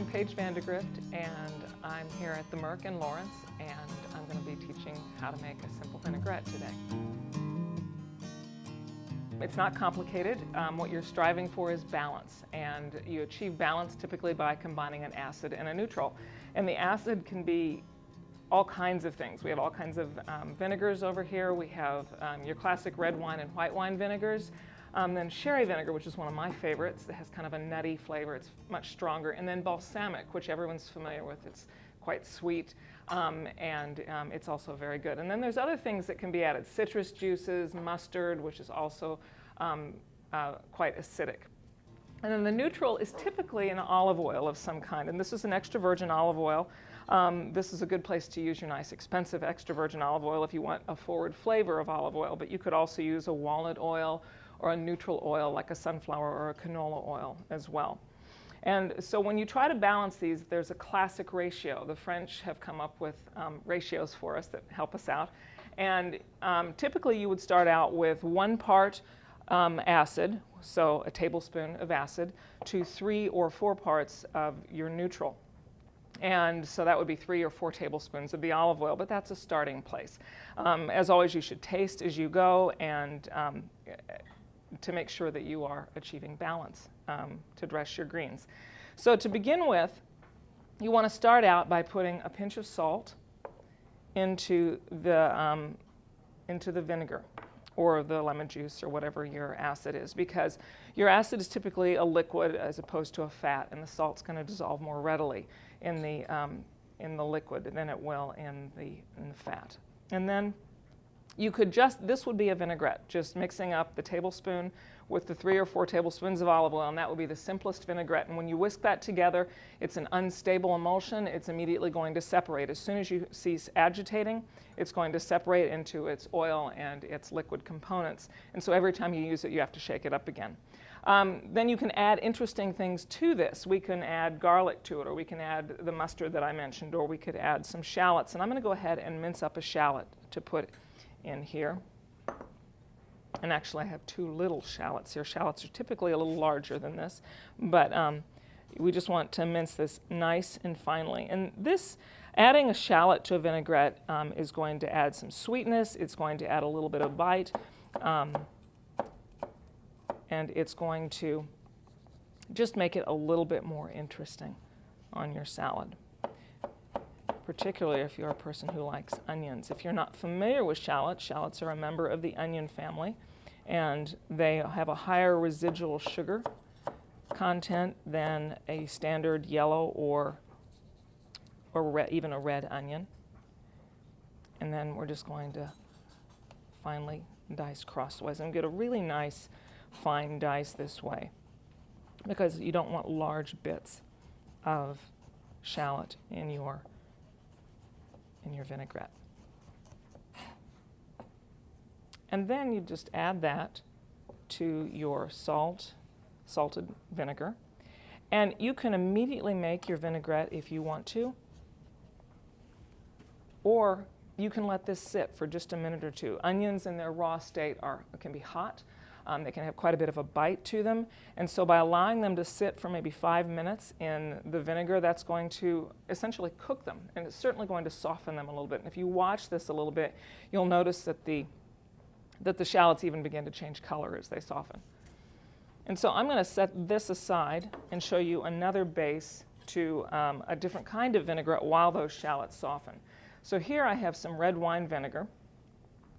I'm Paige Vinaigrette, and I'm here at the Merc in Lawrence, and I'm going to be teaching how to make a simple vinaigrette today. It's not complicated. What you're striving for is balance, and you achieve balance typically by combining an acid and a neutral. And the acid can be all kinds of things. We have all kinds of vinegars over here. We have your classic red wine and white wine vinegars. Then sherry vinegar, which is one of my favorites. It has kind of a nutty flavor. It's much stronger. And then balsamic, which everyone's familiar with. It's quite sweet, and it's also very good. And then there's other things that can be added. Citrus juices, mustard, which is also quite acidic. And then the neutral is typically an olive oil of some kind. And this is an extra virgin olive oil. This is a good place to use your nice expensive extra virgin olive oil if you want a forward flavor of olive oil. But you could also use a walnut oil or a neutral oil like a sunflower or a canola oil as well. And so when you try to balance these, there's a classic ratio. The French have come up with ratios for us that help us out. And typically you would start out with 1 part acid, so a tablespoon of acid, to 3 or 4 parts of your neutral. And so that would be 3 or 4 tablespoons of the olive oil, but that's a starting place. As always, you should taste as you go, and to make sure that you are achieving balance to dress your greens. So to begin with, you want to start out by putting a pinch of salt into the vinegar or the lemon juice or whatever your acid is, because your acid is typically a liquid as opposed to a fat, and the salt's going to dissolve more readily in the liquid than it will in the fat. And then you could this would be a vinaigrette, just mixing up the tablespoon with the 3 or 4 tablespoons of olive oil, and that would be the simplest vinaigrette. And when you whisk that together, it's an unstable emulsion. It's immediately going to separate. As soon as you cease agitating, it's going to separate into its oil and its liquid components. And so every time you use it, you have to shake it up again. Then you can add interesting things to this. We can add garlic to it, or we can add the mustard that I mentioned, or we could add some shallots. And I'm going to go ahead and mince up a shallot to put in here. And actually I have 2 little shallots here. Shallots are typically a little larger than this, but we just want to mince this nice and finely. And this, adding a shallot to a vinaigrette is going to add some sweetness. It's going to add a little bit of bite, and it's going to just make it a little bit more interesting on your salad, particularly if you're a person who likes onions. If you're not familiar with shallots, shallots are a member of the onion family, and they have a higher residual sugar content than a standard yellow or even a red onion. And then we're just going to finely dice crosswise and get a really nice fine dice this way, because you don't want large bits of shallot in your vinaigrette. And then you just add that to your salted vinegar. And you can immediately make your vinaigrette if you want to, or you can let this sit for just a minute or 2. Onions in their raw state can be hot. They can have quite a bit of a bite to them, and so by allowing them to sit for maybe 5 minutes in the vinegar, that's going to essentially cook them, and it's certainly going to soften them a little bit. And if you watch this a little bit, you'll notice that the shallots even begin to change color as they soften. And so I'm going to set this aside and show you another base to a different kind of vinaigrette while those shallots soften. So here I have some red wine vinegar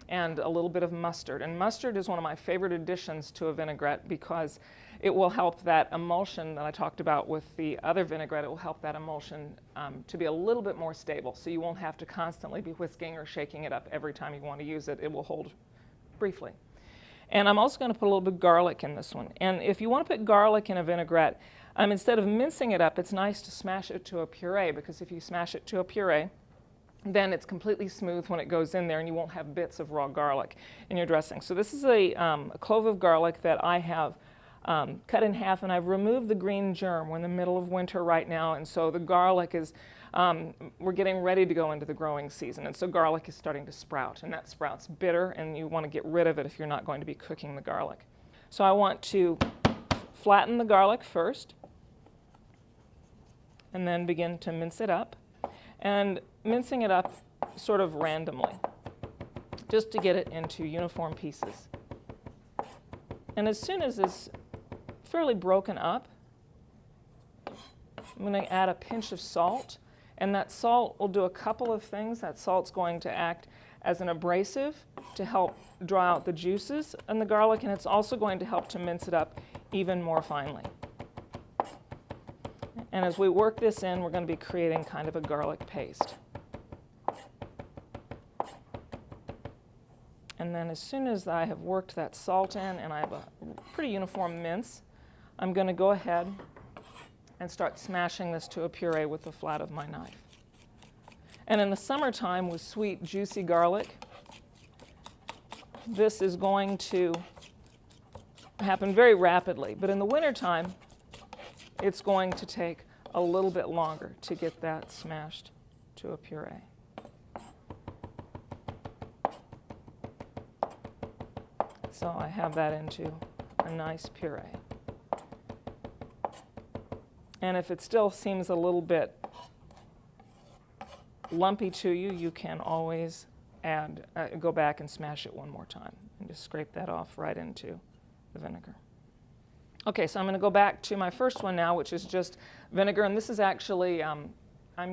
and a little bit of mustard. And mustard is one of my favorite additions to a vinaigrette because it will help that emulsion that I talked about with the other vinaigrette. It will help that emulsion to be a little bit more stable, so you won't have to constantly be whisking or shaking it up every time you want to use it. It will hold briefly. And I'm also going to put a little bit of garlic in this one. And if you want to put garlic in a vinaigrette, instead of mincing it up, it's nice to smash it to a puree, because if you smash it to a puree, then it's completely smooth when it goes in there, and you won't have bits of raw garlic in your dressing. So this is a clove of garlic that I have cut in half, and I've removed the green germ. We're in the middle of winter right now, and so the garlic is, we're getting ready to go into the growing season, and so garlic is starting to sprout, and that sprout's bitter, and you want to get rid of it if you're not going to be cooking the garlic. So I want to flatten the garlic first, and then begin to mince it up. And mincing it up sort of randomly, just to get it into uniform pieces. And as soon as it's fairly broken up, I'm going to add a pinch of salt. And that salt will do a couple of things. That salt's going to act as an abrasive to help draw out the juices in the garlic, and it's also going to help to mince it up even more finely. And as we work this in, we're going to be creating kind of a garlic paste. And then as soon as I have worked that salt in and I have a pretty uniform mince, I'm going to go ahead and start smashing this to a puree with the flat of my knife. And in the summertime with sweet, juicy garlic, this is going to happen very rapidly. But in the wintertime, it's going to take a little bit longer to get that smashed to a puree. So I have that into a nice puree. And if it still seems a little bit lumpy to you, you can always add, go back and smash it one more time and just scrape that off right into the vinegar. Okay, so I'm going to go back to my first one now, which is just vinegar, and this is actually, I'm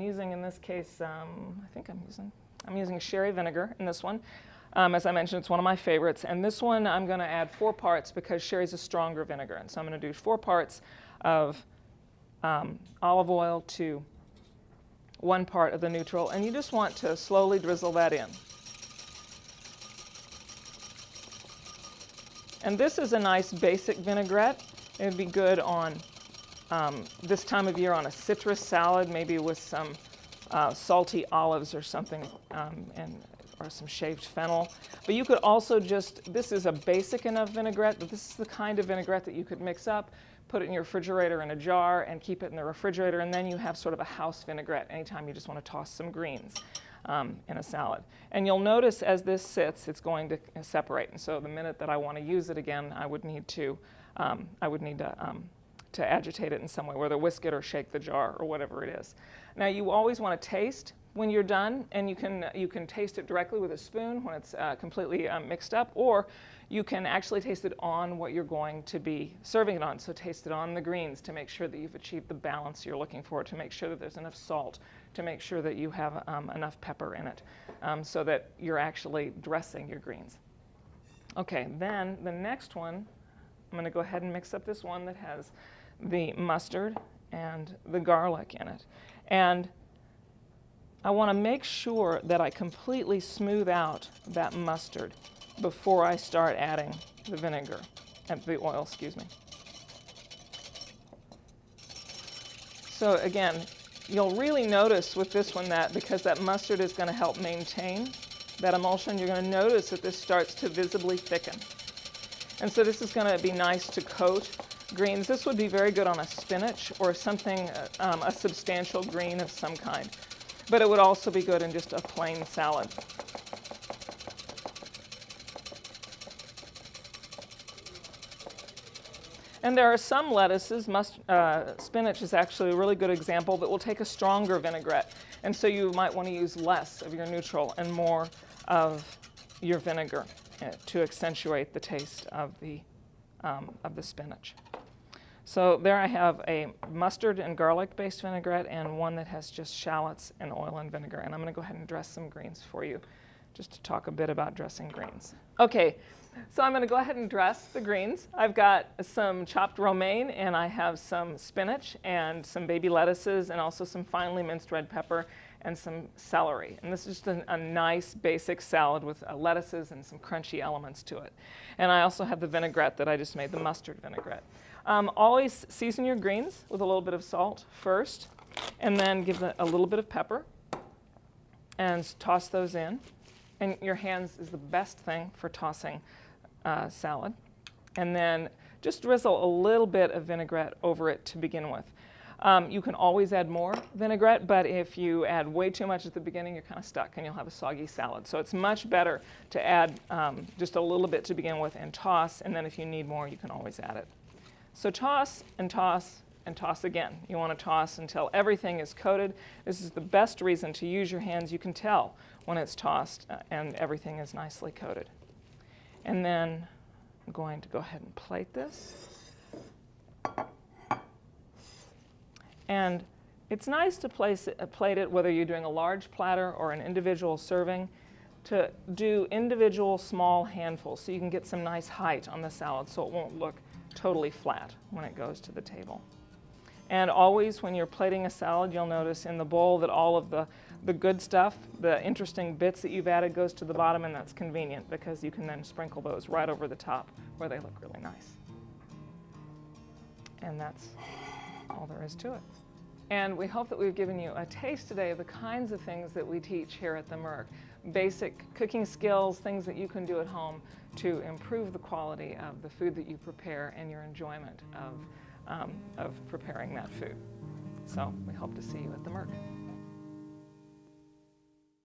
using in this case, I'm using sherry vinegar in this one. As I mentioned, it's one of my favorites, and this one I'm going to add 4 parts because sherry's a stronger vinegar, and so I'm going to do 4 parts of olive oil to 1 part of the neutral, and you just want to slowly drizzle that in. And this is a nice basic vinaigrette. It would be good on this time of year on a citrus salad, maybe with some salty olives or something, or some shaved fennel. But you could also just, this is a basic enough vinaigrette, but this is the kind of vinaigrette that you could mix up, put it in your refrigerator in a jar, and keep it in the refrigerator, and then you have sort of a house vinaigrette anytime you just want to toss some greens in a salad. And you'll notice as this sits, it's going to separate. And so the minute that I want to use it again, I would need to agitate it in some way, whether whisk it or shake the jar or whatever it is. Now you always want to taste when you're done, and you can taste it directly with a spoon when it's completely mixed up, or you can actually taste it on what you're going to be serving it on. So taste it on the greens to make sure that you've achieved the balance you're looking for, to make sure that there's enough salt, to make sure that you have enough pepper in it, so that you're actually dressing your greens. Okay, then the next one, I'm going to go ahead and mix up this one that has the mustard and the garlic in it. And I want to make sure that I completely smooth out that mustard before I start adding the vinegar, the oil, excuse me. So again, you'll really notice with this one that because that mustard is going to help maintain that emulsion, you're going to notice that this starts to visibly thicken. And so this is going to be nice to coat greens. This would be very good on a spinach or something, a substantial green of some kind. But it would also be good in just a plain salad. And there are some lettuces, spinach is actually a really good example, that will take a stronger vinaigrette. And so you might want to use less of your neutral and more of your vinegar to accentuate the taste of the spinach. So there I have a mustard and garlic based vinaigrette and one that has just shallots and oil and vinegar. And I'm going to go ahead and dress some greens for you, just to talk a bit about dressing greens. Okay, so I'm going to go ahead and dress the greens. I've got some chopped romaine, and I have some spinach and some baby lettuces, and also some finely minced red pepper and some celery. And this is just a nice basic salad with lettuces and some crunchy elements to it. And I also have the vinaigrette that I just made, the mustard vinaigrette. Always season your greens with a little bit of salt first, and then give a little bit of pepper, and toss those in. And your hands is the best thing for tossing salad. And then just drizzle a little bit of vinaigrette over it to begin with. You can always add more vinaigrette, but if you add way too much at the beginning, you're kind of stuck and you'll have a soggy salad. So it's much better to add just a little bit to begin with and toss, and then if you need more, you can always add it. So toss and and toss again. You want to toss until everything is coated. This is the best reason to use your hands. You can tell when it's tossed and everything is nicely coated. And then I'm going to go ahead and plate this. And it's nice to plate it whether you're doing a large platter or an individual serving, to do individual small handfuls so you can get some nice height on the salad so it won't look totally flat when it goes to the table. And always when you're plating a salad, you'll notice in the bowl that all of the good stuff, the interesting bits that you've added, goes to the bottom, and that's convenient because you can then sprinkle those right over the top where they look really nice. And that's all there is to it. And we hope that we've given you a taste today of the kinds of things that we teach here at the Merc. Basic cooking skills, things that you can do at home to improve the quality of the food that you prepare and your enjoyment of preparing that food. So we hope to see you at the Merc.